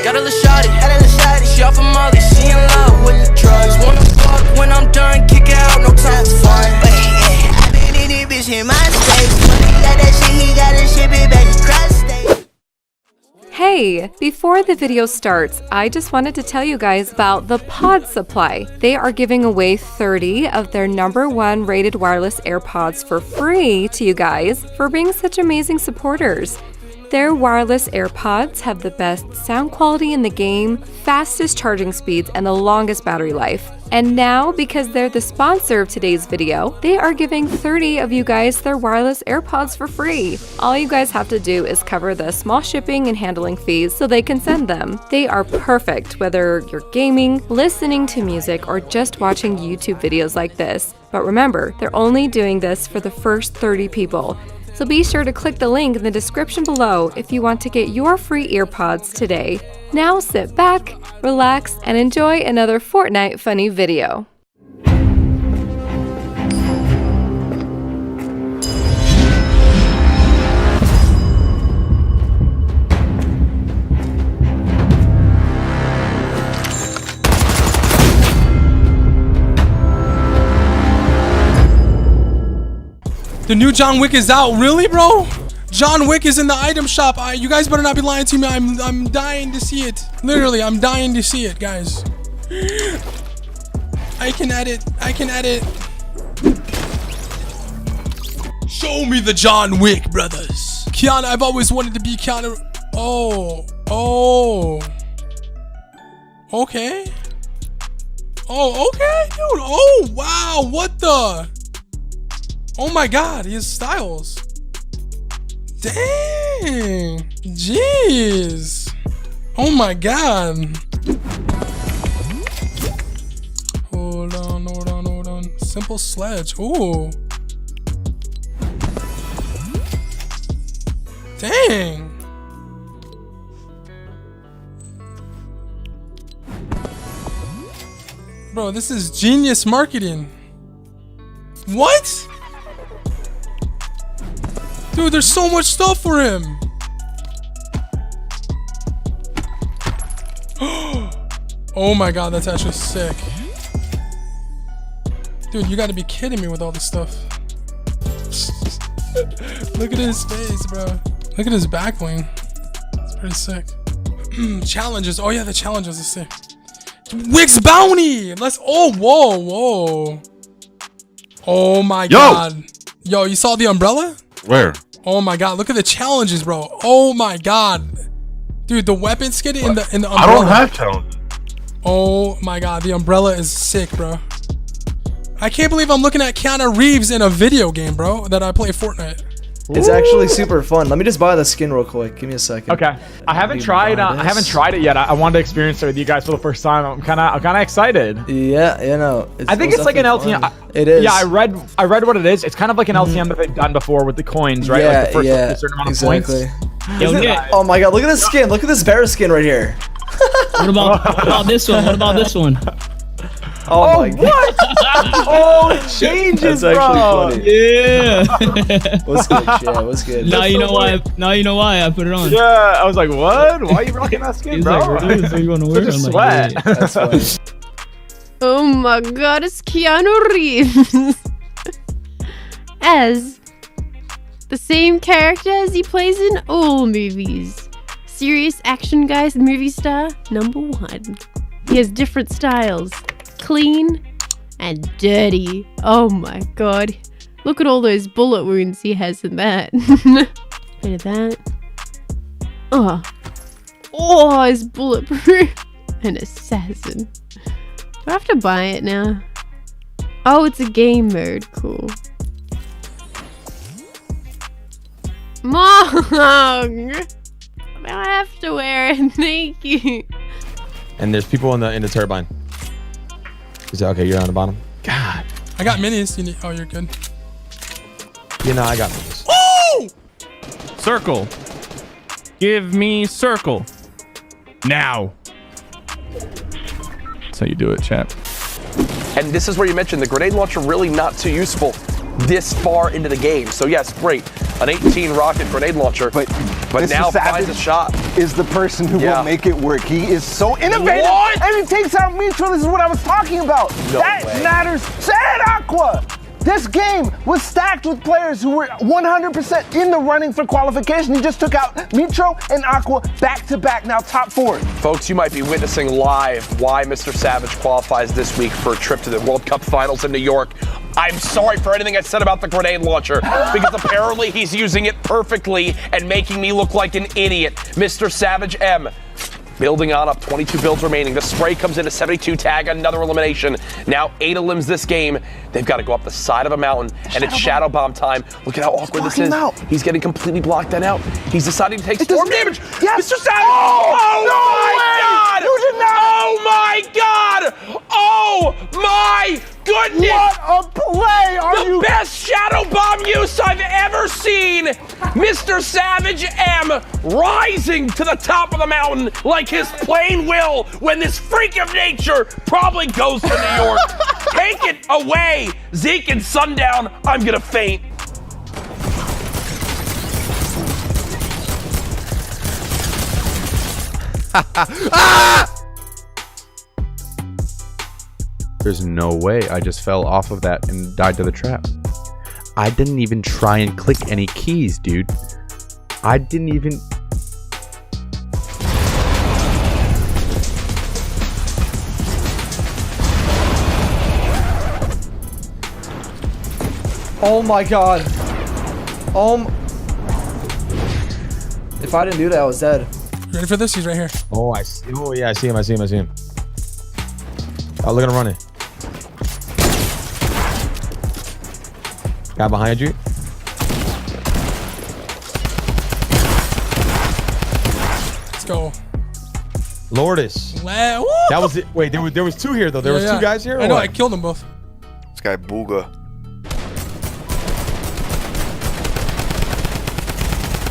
Got a little shawty, she off a molly, she in love with the drugs. Wanna fuck when I'm done, kick it out, no time for fun. But yeah, I been in this bitch in my state. When he got that shit, he gotta ship it back across state. Hey, before the video starts, I just wanted to tell you guys about the Pod Supply. They are giving away 30 of their #1 rated wireless AirPods for free to you guys for being such amazing supporters. Their wireless AirPods have the best sound quality in the game, fastest charging speeds, and the longest battery life. And now, because they're the sponsor of today's video, they are giving 30 of you guys their wireless AirPods for free. All you guys have to do is cover the small shipping and handling fees so they can send them. They are perfect whether you're gaming, listening to music, or just watching YouTube videos like this. But remember, they're only doing this for the first 30 people. So be sure to click the link in the description below if you want to get your free earpods today. Now sit back, relax, and enjoy another Fortnite Funny video. The new John Wick is out. Really, bro? John Wick is in the item shop. You guys better not be lying to me. I'm dying to see it. Literally, I'm dying to see it, guys. I can edit. Show me the John Wick, brothers. Keanu, I've always wanted to be Keanu. Oh. Okay. Oh, okay, dude. Oh, wow. What the? Oh my god, he has styles. Dang. Jeez. Oh my god. Hold on. Simple sledge. Ooh. Dang. Bro, this is genius marketing. What? Dude, there's so much stuff for him. Oh my god, that's actually sick. Dude, you gotta be kidding me with all this stuff. Look at his face, bro. Look at his back wing. It's pretty sick. Challenges. Oh yeah, the challenges are sick. WICK bounty. Let's. Oh, whoa. Oh my god. Yo, you saw the umbrella? Where? Oh my god, look at the challenges, bro. Oh my god. Dude, the weapon skin in the umbrella. I don't have challenges. Oh my god, the umbrella is sick, bro. I can't believe I'm looking at Keanu Reeves in a video game, bro, that I play Fortnite. It's actually super fun. Let me just buy the skin real quick. Give me a second. Okay. I haven't tried it yet. I wanted to experience it with you guys for the first time. I'm kind of excited. Yeah, you know. I think it's like an LTM. It is. Yeah, I read what it is. It's kind of like an LTM that they've done before with the coins, right? Yeah, like the first yeah, a certain amount exactly. of points. Oh my god, look at this skin. Look at this bear skin right here. What about this one? What about this one? Oh my god. What? Oh, it changes, That's actually funny. Yeah. What's good, yeah, what's good? Now you know why. Now you know why I put it on. Yeah, I was like, what? Why are you rocking that skin, He's bro? like, so you want to wear it? Such a I'm like, sweat. yeah. That's funny. Oh my god, it's Keanu Reeves as the same character as he plays in all movies. Serious action guys, movie star #1. He has different styles, clean and dirty. Oh my god. Look at all those bullet wounds he has in that. Bit of that. Oh, he's bulletproof. An assassin. Do I have to buy it now? Oh, it's a game mode. Cool. Mog! Now I have to wear it. Thank you. And there's people in the turbine. Is that okay? You're on the bottom. God. I got minis. You need, oh, you're good. You know, I got minis. Oh! Circle. Give me circle. Now. That's how you do it, chat. And this is where you mentioned the grenade launcher really not too useful this far into the game. So yes, great. An 18 rocket grenade launcher, but now finds a shot. is the person who will make it work. He is so innovative. What? And he takes out Mitro. This is what I was talking about. That matters. Say it, Aqua. This game was stacked with players who were 100% in the running for qualification. He just took out Mitro and Aqua back to back, now top 4. Folks, you might be witnessing live why Mr. Savage qualifies this week for a trip to the World Cup Finals in New York. I'm sorry for anything I said about the grenade launcher, because apparently he's using it perfectly and making me look like an idiot. Mr. Savage M. Building on up, 22 builds remaining. The spray comes in a 72 tag, another elimination. Now 8 elims this game. They've got to go up the side of a mountain, and it's Shadow Bomb time. Look at how awkward this is. He's getting completely blocked then out. He's deciding to take storm damage. Yes. Mr. Savage! Oh my God! You did not! Oh my God! Oh my goodness! What a play! The best Shadow Bomb use I've ever seen! Mr. Savage M rising to the top of the mountain like his plane will when this freak of nature probably goes to New York. Take it away, Zeke and Sundown. I'm gonna faint. There's no way I just fell off of that and died to the trap. I didn't even try and click any keys, dude. I didn't even... Oh my god. If I didn't do that, I was dead. Ready for this? He's right here. Oh, I see. Oh, yeah, I see him. I see him. I see him. Oh, look at him running. Guy behind you. Let's go. Lourdes. That was it. Wait, there was 2 here though. There was 2 guys here. I know. I killed them both. This guy Booga.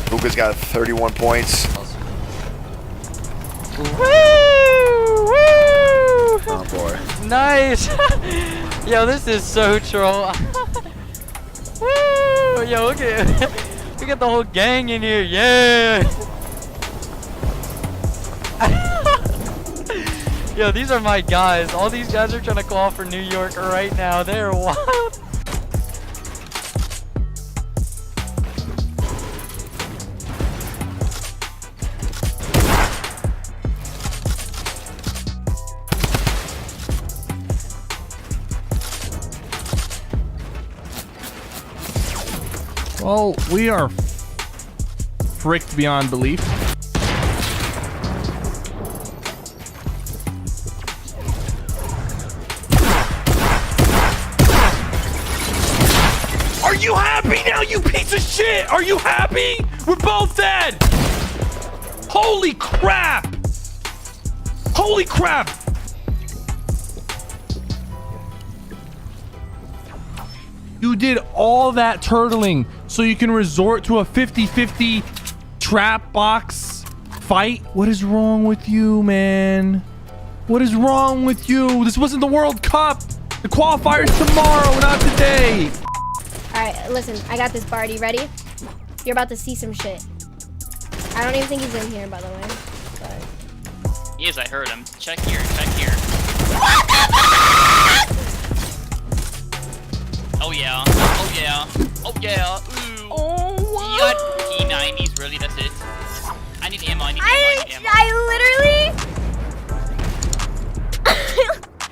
Booga's got 31 points. Woo! Woo! Oh boy. Nice. Yo, this is so troll. Woo! Yo, look at we got the whole gang in here. Yeah. Yo, these are my guys. All these guys are trying to call for New York right now. They're wild. Well, we are fricked beyond belief. Are you happy now, you piece of shit? Are you happy? We're both dead. Holy crap. Holy crap. You did all that turtling so you can resort to a 50-50 trap box fight? What is wrong with you, man? What is wrong with you? This wasn't the World Cup. The qualifier's tomorrow, not today. Alright, listen, I got this, Barty. Ready? You're about to see some shit. I don't even think he's in here, by the way. But... Yes, I heard him. Check here, check here. What the fuck? Oh yeah, oh yeah, oh yeah, ooh. Oh, wow. You got P90s, really, that's it. I need ammo, I need ammo, I need ammo. I literally...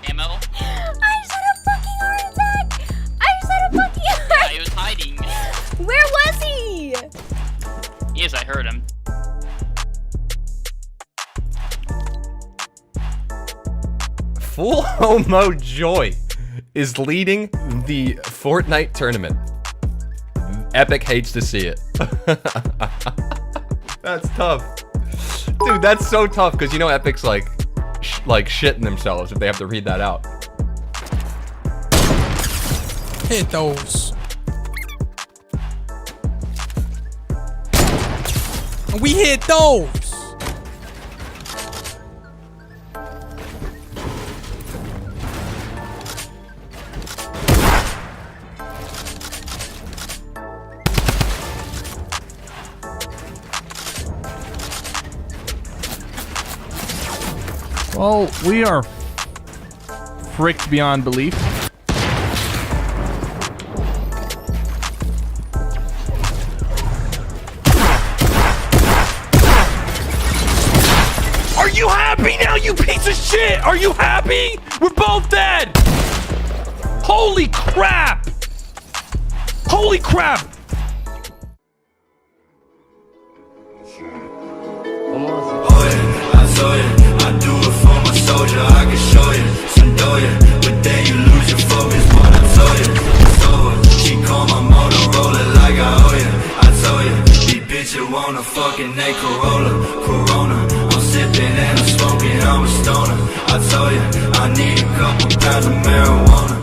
Ammo? I just had a fucking heart attack! I just had a fucking heart attack! Yeah, he was hiding. Where was he? Yes, I heard him. Full Homo Joy is leading the Fortnite tournament. Epic hates to see it. That's tough. Dude, that's so tough because you know Epic's like shitting themselves if they have to read that out. Hit those. We hit those. Well, we are fricked beyond belief. Are you happy now, you piece of shit? Are you happy? We're both dead. Holy crap. Holy crap. I do it for my soldier, I can show you some doya, but then you lose your focus when I told you it's over. She call my Motorola like I owe you. I told you, these bitches wanna fucking A Corona. I'm sipping and I'm smoking, I'm a stoner. I told you, I need a couple pounds of marijuana.